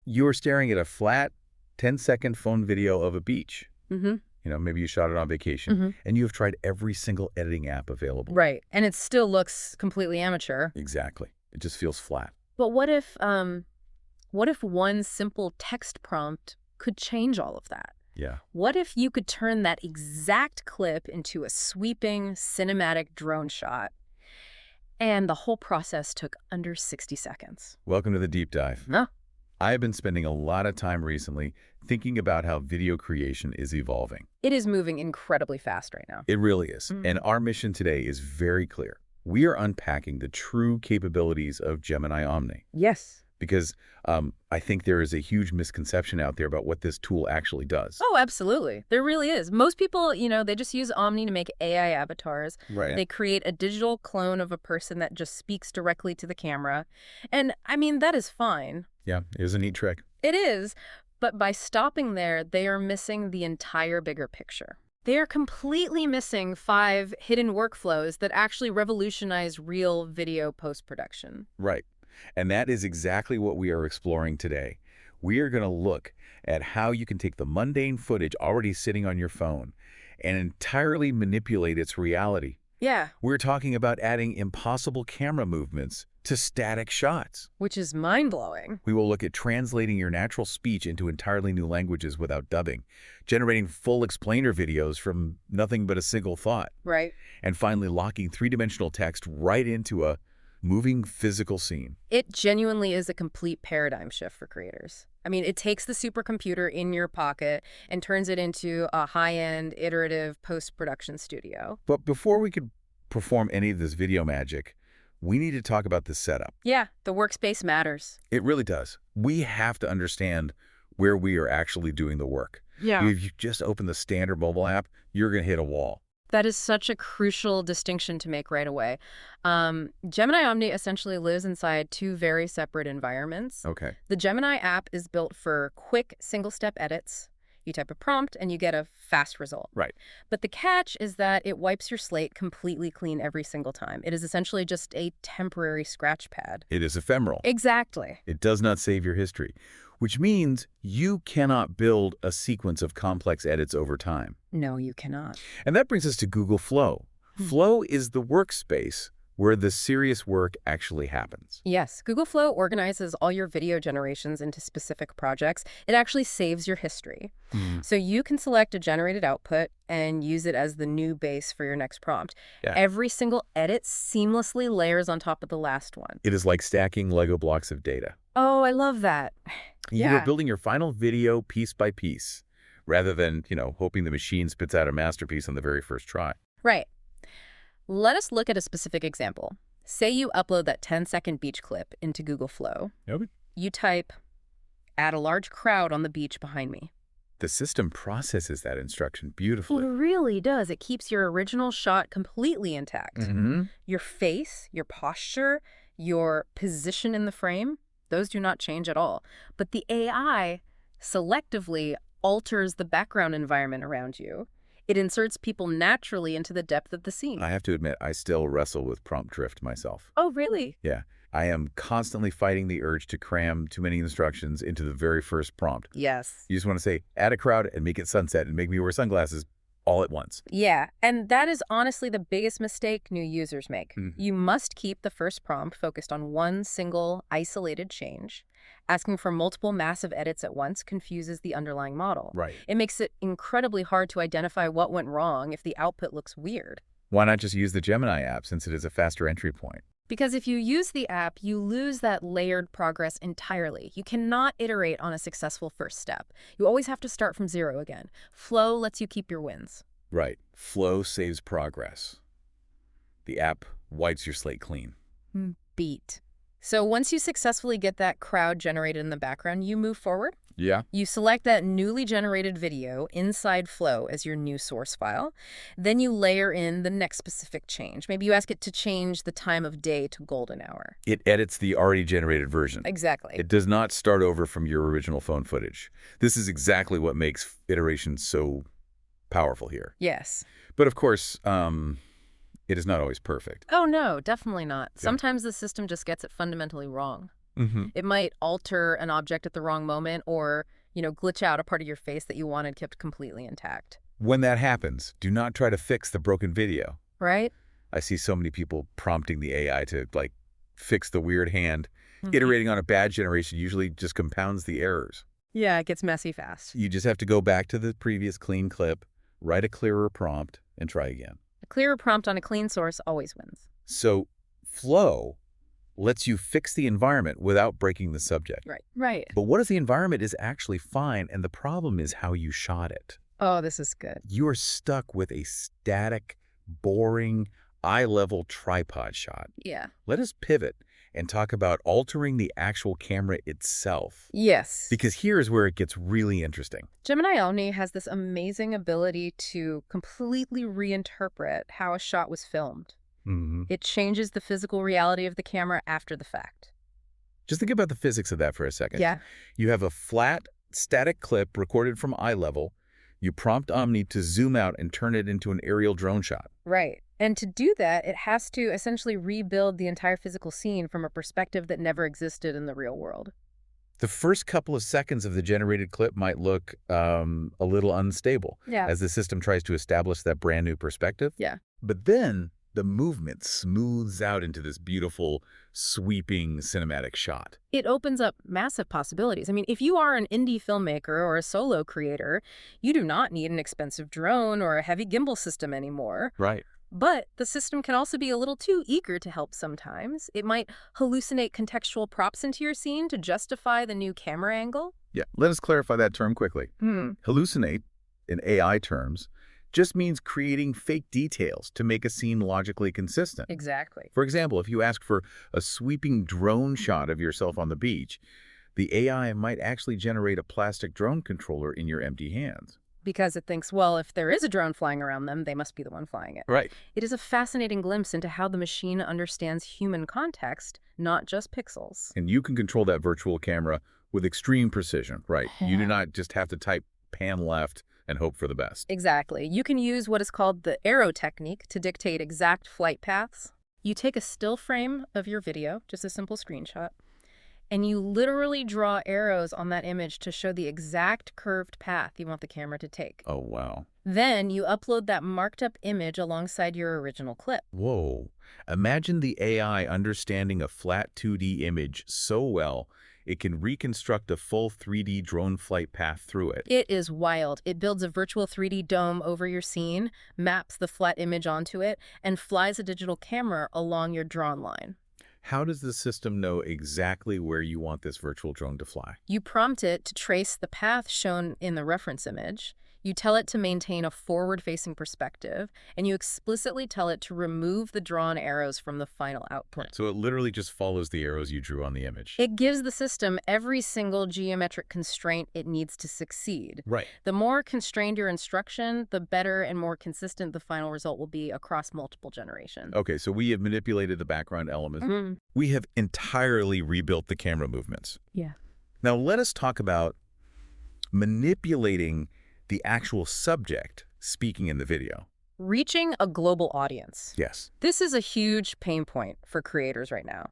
you're staring at a flat 10-second phone video of a beach. Mm-hmm. Maybe you shot it on vacation, and you have tried every single editing app available. Right. And it still looks completely amateur. Exactly. It just feels flat. But what if one simple text prompt could change all of that? Yeah. What if you could turn that exact clip into a sweeping cinematic drone shot and the whole process took under 60 seconds? Welcome to the deep dive. No. I've been spending a lot of time recently thinking about how video creation is evolving. It is moving incredibly fast right now. It really is. And our mission today is very clear. We are unpacking the true capabilities of Gemini Omni. Yes. Because I think there is a huge misconception out there about what this tool actually does. Oh, absolutely. There really is. Most people, they just use Omni to make AI avatars. Right. They create a digital clone of a person that just speaks directly to the camera. And, that is fine. Yeah, it is a neat trick. It is. But by stopping there, they are missing the entire bigger picture. They are completely missing 5 hidden workflows that actually revolutionize real video post-production. Right. And that is exactly what we are exploring today. We are going to look at how you can take the mundane footage already sitting on your phone and entirely manipulate its reality. Yeah. We're talking about adding impossible camera movements to static shots. Which is mind-blowing. We will look at translating your natural speech into entirely new languages without dubbing, generating full explainer videos from nothing but a single thought. Right. And finally locking three-dimensional text right into a moving physical scene. It genuinely is a complete paradigm shift for creators. It takes the supercomputer in your pocket and turns it into a high-end, iterative post-production studio. But before we could perform any of this video magic, we need to talk about the setup. Yeah, the workspace matters. It really does. We have to understand where we are actually doing the work. Yeah. If you just open the standard mobile app, you're going to hit a wall. That is such a crucial distinction to make right away. Gemini Omni essentially lives inside 2 very separate environments. Okay. The Gemini app is built for quick single-step edits. You type a prompt and you get a fast result. Right. But the catch is that it wipes your slate completely clean every single time. It is essentially just a temporary scratch pad. It is ephemeral. Exactly. It does not save your history, which means you cannot build a sequence of complex edits over time. No, you cannot. And that brings us to Google Flow. Flow is the workspace where the serious work actually happens. Yes, Google Flow organizes all your video generations into specific projects. It actually saves your history. So you can select a generated output and use it as the new base for your next prompt. Yeah. Every single edit seamlessly layers on top of the last one. It is like stacking Lego blocks of data. Oh, I love that. You are building your final video piece by piece, rather than, hoping the machine spits out a masterpiece on the very first try. Right. Let us look at a specific example. Say you upload that 10-second beach clip into Google Flow. Okay. You type, add a large crowd on the beach behind me. The system processes that instruction beautifully. It really does. It keeps your original shot completely intact. Your face, your posture, your position in the frame, those do not change at all. But the AI selectively alters the background environment around you. It inserts people naturally into the depth of the scene. I have to admit, I still wrestle with prompt drift myself. Oh, really? Yeah. I am constantly fighting the urge to cram too many instructions into the very first prompt. Yes. You just want to say, add a crowd and make it sunset and make me wear sunglasses all at once. Yeah, and that is honestly the biggest mistake new users make. You must keep the first prompt focused on one single, isolated change. Asking for multiple massive edits at once confuses the underlying model. Right. It makes it incredibly hard to identify what went wrong if the output looks weird. Why not just use the Gemini app since it is a faster entry point? Because if you use the app, you lose that layered progress entirely. You cannot iterate on a successful first step. You always have to start from zero again. Flow lets you keep your wins. Right. Flow saves progress. The app wipes your slate clean. Beat. So once you successfully get that crowd generated in the background, you move forward. Yeah. You select that newly generated video inside Flow as your new source file. Then you layer in the next specific change. Maybe you ask it to change the time of day to golden hour. It edits the already generated version. Exactly. It does not start over from your original phone footage. This is exactly what makes iteration so powerful here. Yes. But of course, it is not always perfect. Oh, no, definitely not. Yeah. Sometimes the system just gets it fundamentally wrong. It might alter an object at the wrong moment or, glitch out a part of your face that you wanted kept completely intact. When that happens, do not try to fix the broken video. Right? I see so many people prompting the AI to, like, fix the weird hand. Iterating on a bad generation usually just compounds the errors. Yeah, it gets messy fast. You just have to go back to the previous clean clip, write a clearer prompt, and try again. A clearer prompt on a clean source always wins. So Flow lets you fix the environment without breaking the subject. Right. But what if the environment is actually fine and the problem is how you shot it? Oh, this is good. You are stuck with a static, boring, eye-level tripod shot. Yeah. Let us pivot and talk about altering the actual camera itself. Yes. Because here's where it gets really interesting. Gemini Omni has this amazing ability to completely reinterpret how a shot was filmed. It changes the physical reality of the camera after the fact. Just think about the physics of that for a second. Yeah. You have a flat, static clip recorded from eye level. You prompt Omni to zoom out and turn it into an aerial drone shot. Right. And to do that, it has to essentially rebuild the entire physical scene from a perspective that never existed in the real world. The first couple of seconds of the generated clip might look a little unstable as the system tries to establish that brand new perspective. Yeah. But then the movement smooths out into this beautiful, sweeping cinematic shot. It opens up massive possibilities. I mean, if you are an indie filmmaker or a solo creator, you do not need an expensive drone or a heavy gimbal system anymore. Right. But the system can also be a little too eager to help sometimes. It might hallucinate contextual props into your scene to justify the new camera angle. Yeah, let us clarify that term quickly. Hallucinate, in AI terms, just means creating fake details to make a scene logically consistent. Exactly. For example, if you ask for a sweeping drone shot of yourself on the beach, the AI might actually generate a plastic drone controller in your empty hands. Because it thinks, well, if there is a drone flying around them, they must be the one flying it. Right. It is a fascinating glimpse into how the machine understands human context, not just pixels. And you can control that virtual camera with extreme precision, right? You do not just have to type pan left and hope for the best. Exactly. You can use what is called the arrow technique to dictate exact flight paths. You take a still frame of your video, just a simple screenshot, and you literally draw arrows on that image to show the exact curved path you want the camera to take. Oh, wow. Then you upload that marked up image alongside your original clip. Whoa. Imagine the AI understanding a flat 2D image so well it can reconstruct a full 3D drone flight path through it. It is wild. It builds a virtual 3D dome over your scene, maps the flat image onto it, and flies a digital camera along your drawn line. How does the system know exactly where you want this virtual drone to fly? You prompt it to trace the path shown in the reference image. You tell it to maintain a forward-facing perspective, and you explicitly tell it to remove the drawn arrows from the final output. So it literally just follows the arrows you drew on the image. It gives the system every single geometric constraint it needs to succeed. Right. The more constrained your instruction, the better and more consistent the final result will be across multiple generations. Okay, so we have manipulated the background elements. We have entirely rebuilt the camera movements. Yeah. Now let us talk about manipulating the actual subject speaking in the video. Reaching a global audience. Yes. This is a huge pain point for creators right now.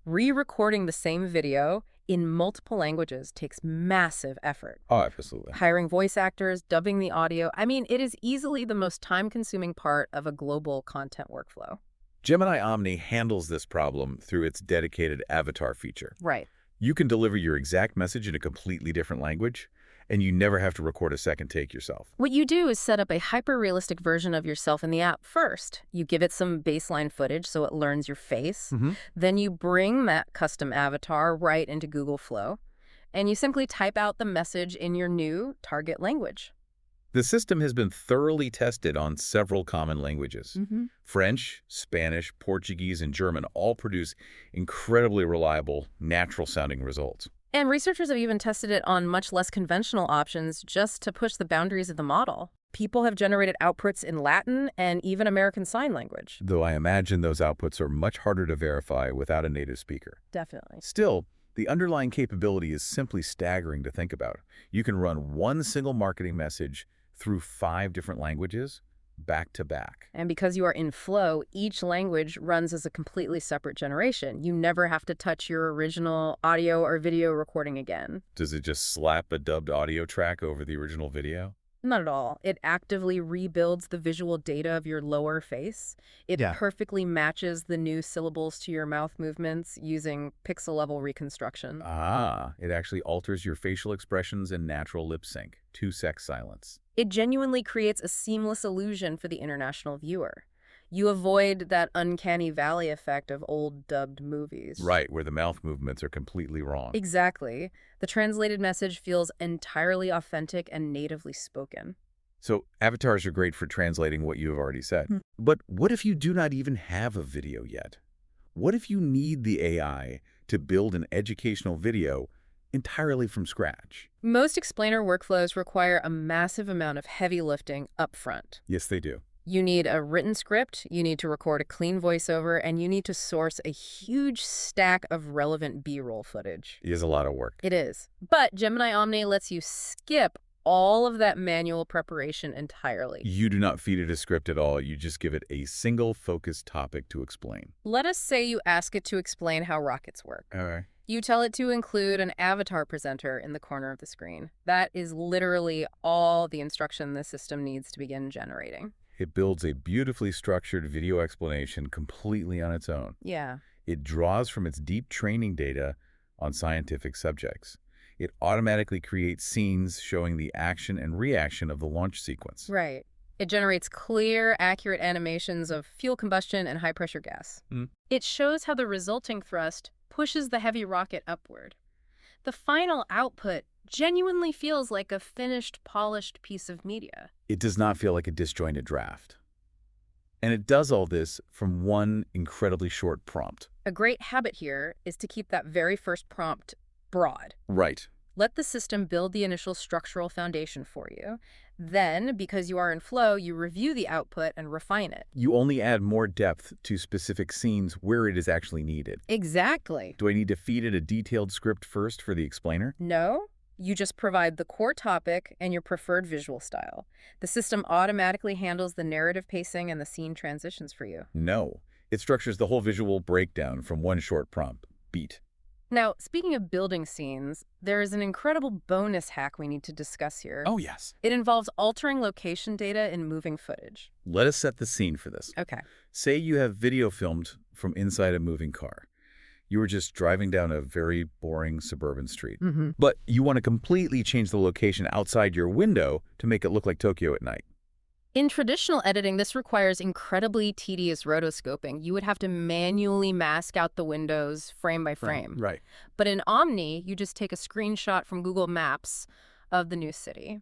Re-recording the same video in multiple languages takes massive effort. Oh, absolutely. Hiring voice actors, dubbing the audio. I mean, it is easily the most time-consuming part of a global content workflow. Gemini Omni handles this problem through its dedicated avatar feature. Right. You can deliver your exact message in a completely different language, and you never have to record a second take yourself. What you do is set up a hyper-realistic version of yourself in the app first. You give it some baseline footage so it learns your face. Then you bring that custom avatar right into Google Flow, and you simply type out the message in your new target language. The system has been thoroughly tested on several common languages. French, Spanish, Portuguese, and German all produce incredibly reliable, natural-sounding results. And researchers have even tested it on much less conventional options just to push the boundaries of the model. People have generated outputs in Latin and even American Sign Language. Though I imagine those outputs are much harder to verify without a native speaker. Definitely. Still, the underlying capability is simply staggering to think about. You can run one single marketing message through 5 different languages, back to back. And because you are in Flow, each language runs as a completely separate generation. You never have to touch your original audio or video recording again. Does it just slap a dubbed audio track over the original video? Not at all. It actively rebuilds the visual data of your lower face. It perfectly matches the new syllables to your mouth movements using pixel-level reconstruction. Ah, it actually alters your facial expressions and natural lip sync, 2-sec silence. It genuinely creates a seamless illusion for the international viewer. You avoid that uncanny valley effect of old dubbed movies. Right, where the mouth movements are completely wrong. Exactly. The translated message feels entirely authentic and natively spoken. So avatars are great for translating what you have already said. But what if you do not even have a video yet? What if you need the AI to build an educational video entirely from scratch? Most explainer workflows require a massive amount of heavy lifting up front. Yes, they do. You need a written script, you need to record a clean voiceover, and you need to source a huge stack of relevant B-roll footage. It is a lot of work. It is. But Gemini Omni lets you skip all of that manual preparation entirely. You do not feed it a script at all. You just give it a single focused topic to explain. Let us say you ask it to explain how rockets work. All right. You tell it to include an avatar presenter in the corner of the screen. That is literally all the instruction the system needs to begin generating. It builds a beautifully structured video explanation completely on its own. Yeah. It draws from its deep training data on scientific subjects. It automatically creates scenes showing the action and reaction of the launch sequence. Right. It generates clear, accurate animations of fuel combustion and high-pressure gas. It shows how the resulting thrust pushes the heavy rocket upward. The final output genuinely feels like a finished, polished piece of media. It does not feel like a disjointed draft. And it does all this from one incredibly short prompt. A great habit here is to keep that very first prompt broad. Right. Let the system build the initial structural foundation for you. Then, because you are in Flow, you review the output and refine it. You only add more depth to specific scenes where it is actually needed. Exactly. Do I need to feed it a detailed script first for the explainer? No. You just provide the core topic and your preferred visual style. The system automatically handles the narrative pacing and the scene transitions for you. No. It structures the whole visual breakdown from one short prompt. Beat. Now, speaking of building scenes, there is an incredible bonus hack we need to discuss here. Oh, yes. It involves altering location data in moving footage. Let us set the scene for this. Okay. Say you have video filmed from inside a moving car. You were just driving down a very boring suburban street. But you want to completely change the location outside your window to make it look like Tokyo at night. In traditional editing, this requires incredibly tedious rotoscoping. You would have to manually mask out the windows frame by frame. Right. But in Omni, you just take a screenshot from Google Maps of the new city.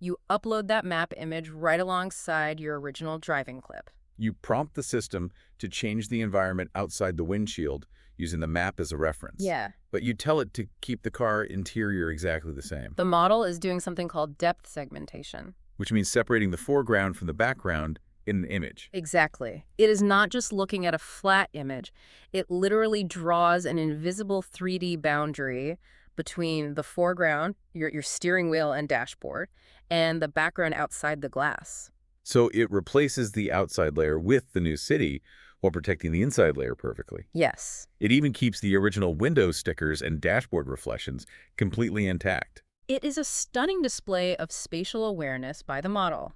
You upload that map image right alongside your original driving clip. You prompt the system to change the environment outside the windshield using the map as a reference. Yeah. But you tell it to keep the car interior exactly the same. The model is doing something called depth segmentation. Which means separating the foreground from the background in an image. Exactly. It is not just looking at a flat image. It literally draws an invisible 3D boundary between the foreground, your steering wheel and dashboard, and the background outside the glass. So it replaces the outside layer with the new city while protecting the inside layer perfectly. Yes. It even keeps the original window stickers and dashboard reflections completely intact. It is a stunning display of spatial awareness by the model.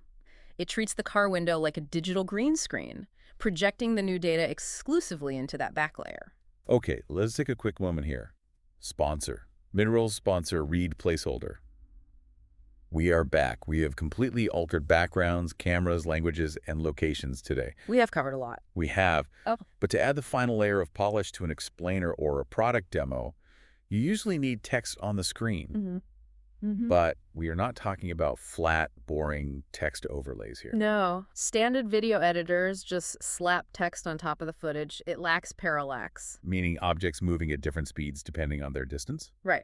It treats the car window like a digital green screen, projecting the new data exclusively into that back layer. Okay, let's take a quick moment here. Sponsor. Minerals sponsor read placeholder. We are back. We have completely altered backgrounds, cameras, languages, and locations today. We have covered a lot. We have. Oh. But to add the final layer of polish to an explainer or a product demo, you usually need text on the screen. But we are not talking about flat, boring text overlays here. No. Standard video editors just slap text on top of the footage. It lacks parallax. Meaning objects moving at different speeds depending on their distance? Right.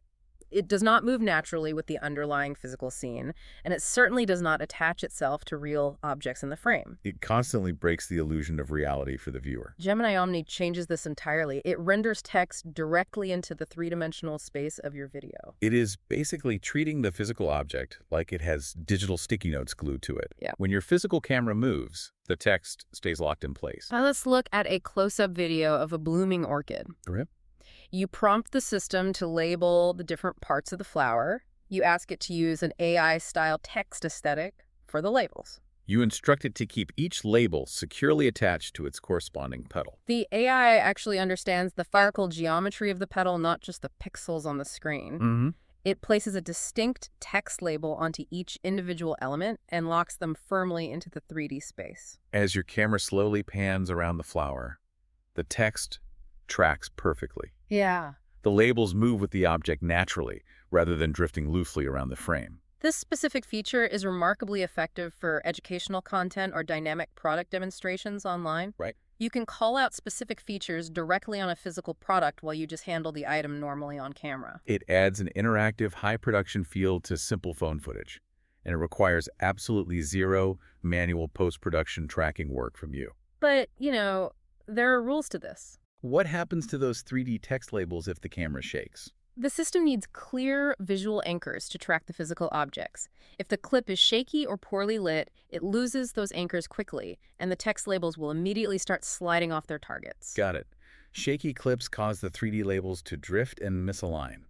It does not move naturally with the underlying physical scene, and it certainly does not attach itself to real objects in the frame. It constantly breaks the illusion of reality for the viewer. Gemini Omni changes this entirely. It renders text directly into the three-dimensional space of your video. It is basically treating the physical object like it has digital sticky notes glued to it. Yeah. When your physical camera moves, the text stays locked in place. Now let's look at a close-up video of a blooming orchid. Okay. You prompt the system to label the different parts of the flower. You ask it to use an AI-style text aesthetic for the labels. You instruct it to keep each label securely attached to its corresponding petal. The AI actually understands the physical geometry of the petal, not just the pixels on the screen. It places a distinct text label onto each individual element and locks them firmly into the 3D space. As your camera slowly pans around the flower, the text tracks perfectly. Yeah. The labels move with the object naturally, rather than drifting loosely around the frame. This specific feature is remarkably effective for educational content or dynamic product demonstrations online. Right. You can call out specific features directly on a physical product while you just handle the item normally on camera. It adds an interactive, high-production feel to simple phone footage, and it requires absolutely zero manual post-production tracking work from you. But, there are rules to this. What happens to those 3D text labels if the camera shakes? The system needs clear visual anchors to track the physical objects. If the clip is shaky or poorly lit, it loses those anchors quickly, and the text labels will immediately start sliding off their targets. Got it. Shaky clips cause the 3D labels to drift and misalign.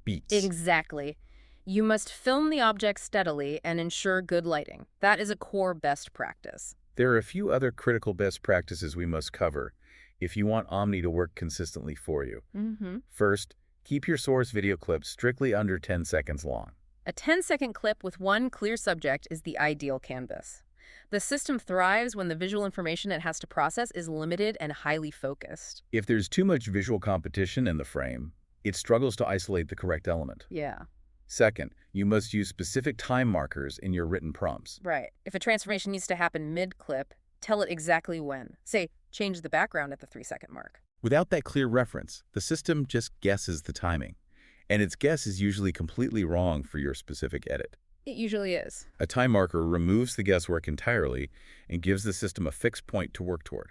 Beats. Exactly. You must film the object steadily and ensure good lighting. That is a core best practice. There are a few other critical best practices we must cover if you want Omni to work consistently for you. First, keep your source video clips strictly under 10 seconds long. A 10-second clip with one clear subject is the ideal canvas. The system thrives when the visual information it has to process is limited and highly focused. If there's too much visual competition in the frame, it struggles to isolate the correct element. Yeah. Second, you must use specific time markers in your written prompts. Right. If a transformation needs to happen mid-clip, tell it exactly when. Say, change the background at the 3-second mark. Without that clear reference, the system just guesses the timing, and its guess is usually completely wrong for your specific edit. It usually is. A time marker removes the guesswork entirely and gives the system a fixed point to work toward.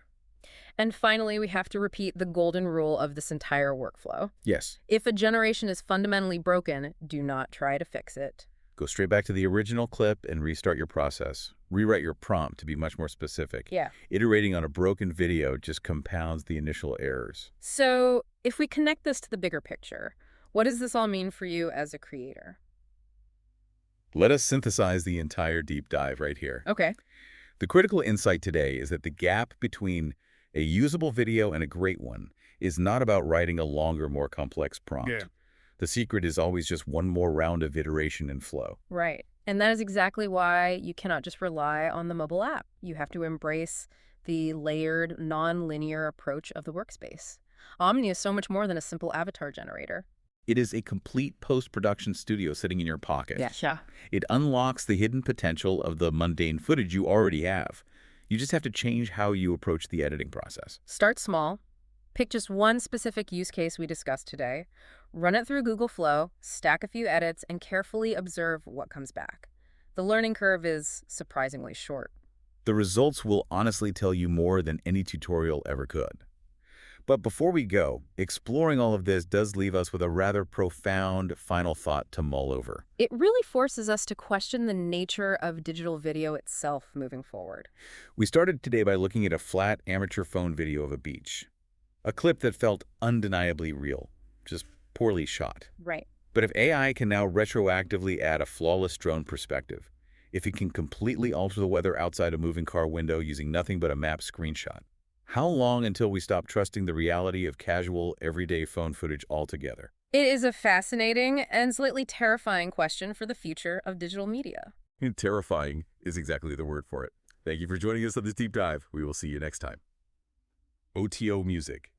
And finally, we have to repeat the golden rule of this entire workflow. Yes. If a generation is fundamentally broken, do not try to fix it. Go straight back to the original clip and restart your process. Rewrite your prompt to be much more specific. Yeah. Iterating on a broken video just compounds the initial errors. So, if we connect this to the bigger picture, what does this all mean for you as a creator? Let us synthesize the entire deep dive right here. Okay. The critical insight today is that the gap between a usable video and a great one is not about writing a longer, more complex prompt. Yeah. The secret is always just one more round of iteration and flow. Right. And that is exactly why you cannot just rely on the mobile app. You have to embrace the layered, non-linear approach of the workspace. Omni is so much more than a simple avatar generator. It is a complete post-production studio sitting in your pocket. Yeah. It unlocks the hidden potential of the mundane footage you already have. You just have to change how you approach the editing process. Start small. Pick just one specific use case we discussed today. Run it through Google Flow, stack a few edits, and carefully observe what comes back. The learning curve is surprisingly short. The results will honestly tell you more than any tutorial ever could. But before we go, exploring all of this does leave us with a rather profound final thought to mull over. It really forces us to question the nature of digital video itself moving forward. We started today by looking at a flat amateur phone video of a beach. A clip that felt undeniably real, just poorly shot. Right. But if AI can now retroactively add a flawless drone perspective, if it can completely alter the weather outside a moving car window using nothing but a map screenshot, how long until we stop trusting the reality of casual, everyday phone footage altogether? It is a fascinating and slightly terrifying question for the future of digital media. Terrifying is exactly the word for it. Thank you for joining us on this deep dive. We will see you next time. OTO Music.